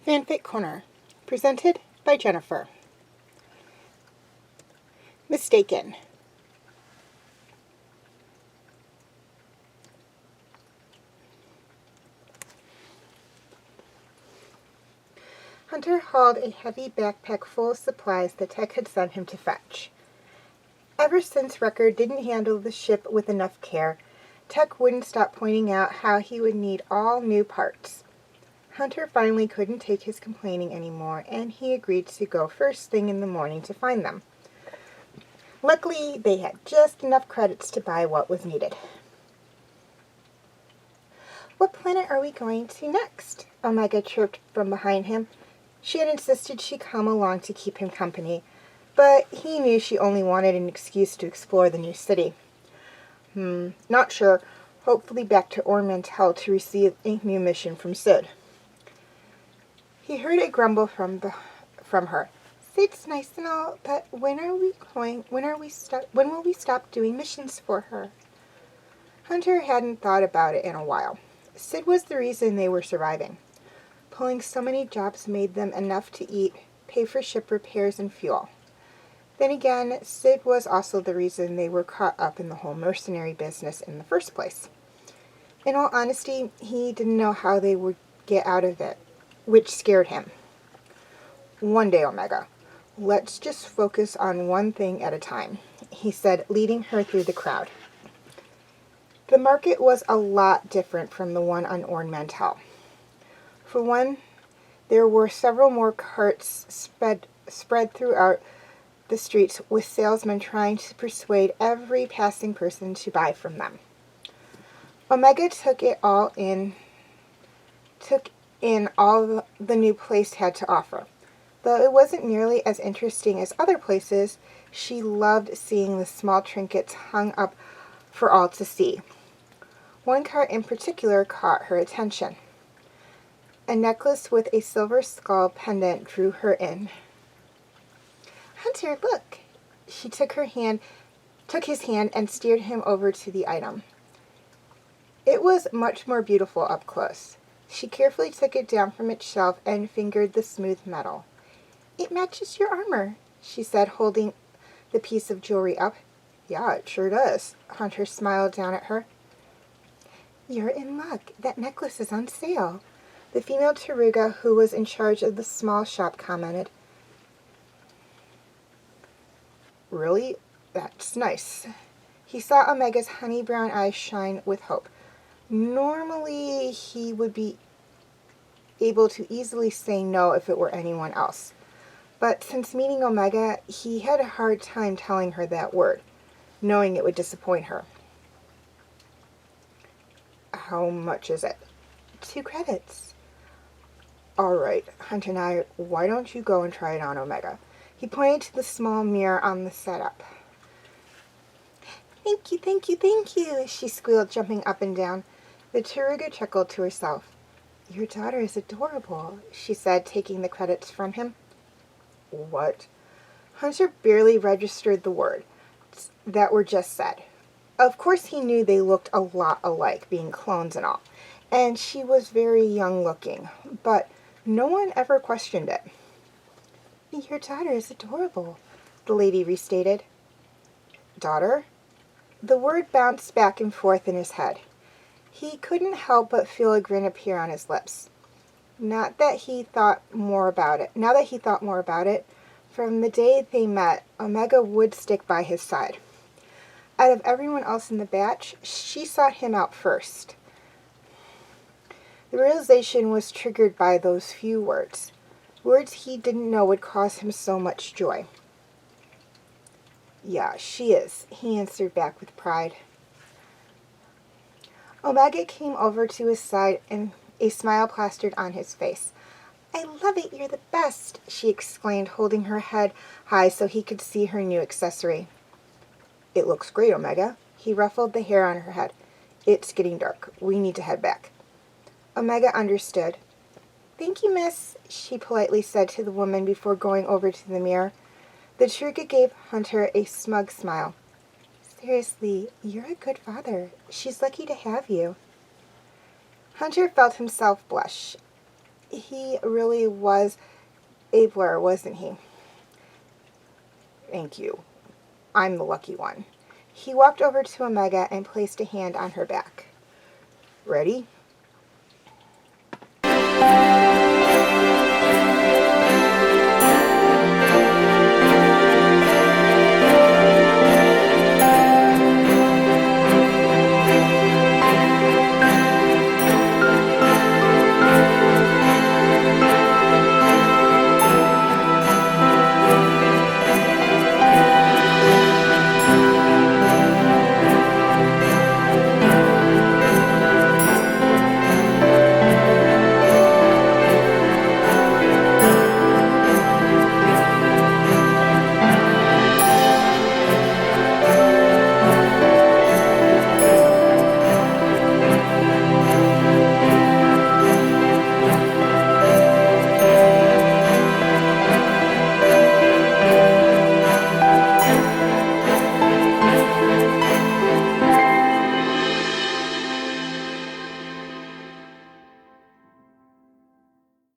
Fanfic Corner, presented by Jennifer. Mistaken. Hunter hauled a heavy backpack full of supplies that Tech had sent him to fetch. Ever since Wrecker didn't handle the ship with enough care, Tech wouldn't stop pointing out how he would need all new parts. Hunter finally couldn't take his complaining anymore, and he agreed to go first thing in the morning to find them. Luckily, they had just enough credits to buy what was needed. "What planet are we going to next?" Omega chirped from behind him. She had insisted she come along to keep him company, but he knew she only wanted an excuse to explore the new city. Not sure. Hopefully back to Ormantel to receive a new mission from Sid." He heard a grumble from her. "Sid's nice and all, but when will we stop doing missions for her?" Hunter hadn't thought about it in a while. Sid was the reason they were surviving. Pulling so many jobs made them enough to eat, pay for ship repairs and fuel. Then again, Sid was also the reason they were caught up in the whole mercenary business in the first place. In all honesty, he didn't know how they would get out of it, which scared him. "One day, Omega. Let's just focus on one thing at a time," he said, leading her through the crowd. The market was a lot different from the one on Ormantel. For one, there were several more carts spread throughout the streets, with salesmen trying to persuade every passing person to buy from them. Omega took in all the new place had to offer. Though it wasn't nearly as interesting as other places, she loved seeing the small trinkets hung up for all to see. One cart in particular caught her attention. A necklace with a silver skull pendant drew her in. "Hunter, look!" She took his hand and steered him over to the item. It was much more beautiful up close. She carefully took it down from its shelf and fingered the smooth metal. "It matches your armor," she said, holding the piece of jewelry up. "Yeah, it sure does." Hunter smiled down at her. "You're in luck. That necklace is on sale," the female Taruga who was in charge of the small shop commented. "Really? That's nice." He saw Omega's honey brown eyes shine with hope. Normally, he would be able to easily say no if it were anyone else. But since meeting Omega, he had a hard time telling her that word, knowing it would disappoint her. "How much is it?" 2 credits. "All right, Hunter and I, why don't you go and try it on, Omega?" He pointed to the small mirror on the setup. "Thank you, thank you, thank you," she squealed, jumping up and down. The Taruga chuckled to herself. "Your daughter is adorable," she said, taking the credits from him. "What?" Hunter barely registered the word. words that were just said. Of course he knew they looked a lot alike, being clones and all, and she was very young looking, but no one ever questioned it. "Your daughter is adorable," the lady restated. Daughter? The word bounced back and forth in his head. He couldn't help but feel a grin appear on his lips. Now that he thought more about it, from the day they met, Omega would stick by his side. Out of everyone else in the batch, she sought him out first. The realization was triggered by those few words. Words he didn't know would cause him so much joy. "Yeah, she is," he answered back with pride. Omega came over to his side and a smile plastered on his face. "I love it, you're the best," she exclaimed, holding her head high so he could see her new accessory. "It looks great, Omega." He ruffled the hair on her head. "It's getting dark. We need to head back." Omega understood. "Thank you, miss," she politely said to the woman before going over to the mirror. The Truga gave Hunter a smug smile. "Seriously, you're a good father. She's lucky to have you." Hunter felt himself blush. He really was abler, wasn't he? "Thank you. I'm the lucky one." He walked over to Omega and placed a hand on her back. "Ready?"